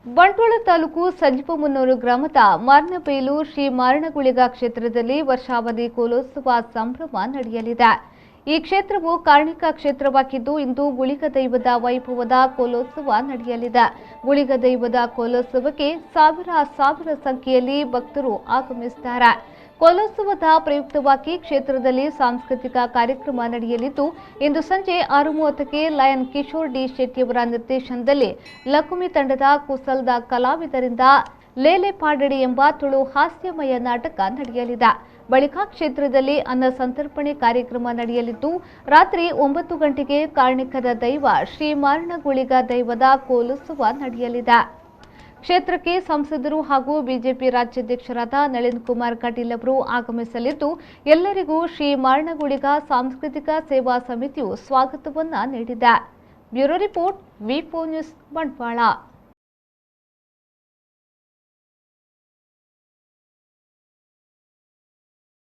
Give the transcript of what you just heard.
ಬಂಟ್ವಾಳ ತಾಲೂಕು ಸಜಿಪಮುನ್ನೂರು ಗ್ರಾಮದ ಮಾರ್ನಬೈಲು ಶ್ರೀ ಮಾರಣಗುಳಿಗ ಕ್ಷೇತ್ರದಲ್ಲಿ ವರ್ಷಾವಧಿ ಕೋಲೋತ್ಸವ ಸಂಭ್ರಮ ನಡೆಯಲಿದೆ. ಈ ಕ್ಷೇತ್ರವು ಕಾರ್ಣಿಕ ಕ್ಷೇತ್ರವಾಗಿದ್ದು ಇಂದು ಗುಳಿಗ ದೈವದ ವೈಭವದ ಕೋಲೋತ್ಸವ ನಡೆಯಲಿದೆ. ಗುಳಿಗ ದೈವದ ಕೋಲೋತ್ಸವಕ್ಕೆ ಸಾವಿರ ಸಂಖ್ಯೆಯಲ್ಲಿ ಭಕ್ತರು ಆಗಮಿಸುತ್ತಾರೆ. ಕೋಲೋತ್ಸವದ ಪ್ರಯುಕ್ತವಾಗಿ ಕ್ಷೇತ್ರದಲ್ಲಿ ಸಾಂಸ್ಕೃತಿಕ ಕಾರ್ಯಕ್ರಮ ನಡೆಯಲಿದ್ದು ಇಂದು ಸಂಜೆ 6:30ಕ್ಕೆ ಲಯನ್ ಕಿಶೋರ್ ಡಿ ಶೆಟ್ಟಿಯವರ ನಿರ್ದೇಶನದಲ್ಲಿ ಲಕುಮಿ ತಂಡದ ಕುಸಲ್ದ ಕಲಾವಿದರಿಂದ ಲೇಲೆ ಪಾಡಡಿ ಎಂಬ ತುಳು ಹಾಸ್ಯಮಯ ನಾಟಕ ನಡೆಯಲಿದೆ. ಬಳಿಕ ಕ್ಷೇತ್ರದಲ್ಲಿ ಅನ್ನ ಸಂತರ್ಪಣೆ ಕಾರ್ಯಕ್ರಮ ನಡೆಯಲಿದ್ದು ರಾತ್ರಿ 9 ಗಂಟೆಗೆ ಕಾರ್ಣಿಕದ ದೈವ ಶ್ರೀ ಮಾರಣಗುಳಿಗ ದೈವದ ಕೋಲೋತ್ಸವ ನಡೆಯಲಿದೆ. ಕ್ಷೇತ್ರಕ್ಕೆ ಸಂಸದರು ಹಾಗೂ ಬಿಜೆಪಿ ರಾಜ್ಯಾಧ್ಯಕ್ಷರಾದ ನಳಿನ್ ಕುಮಾರ್ ಕಟೀಲ್ ಅವರು ಆಗಮಿಸಲಿದ್ದು ಎಲ್ಲರಿಗೂ ಶ್ರೀ ಮಾರಣಗುಳಿಗ ಸಾಂಸ್ಕೃತಿಕ ಸೇವಾ ಸಮಿತಿಯು ಸ್ವಾಗತವನ್ನ ನೀಡಿದೆ. ಬ್ಯೂರೋ ರಿಪೋರ್ಟ್ ವಿ4 ನ್ಯೂಸ್ ಬಂಟ್ವಾಳ.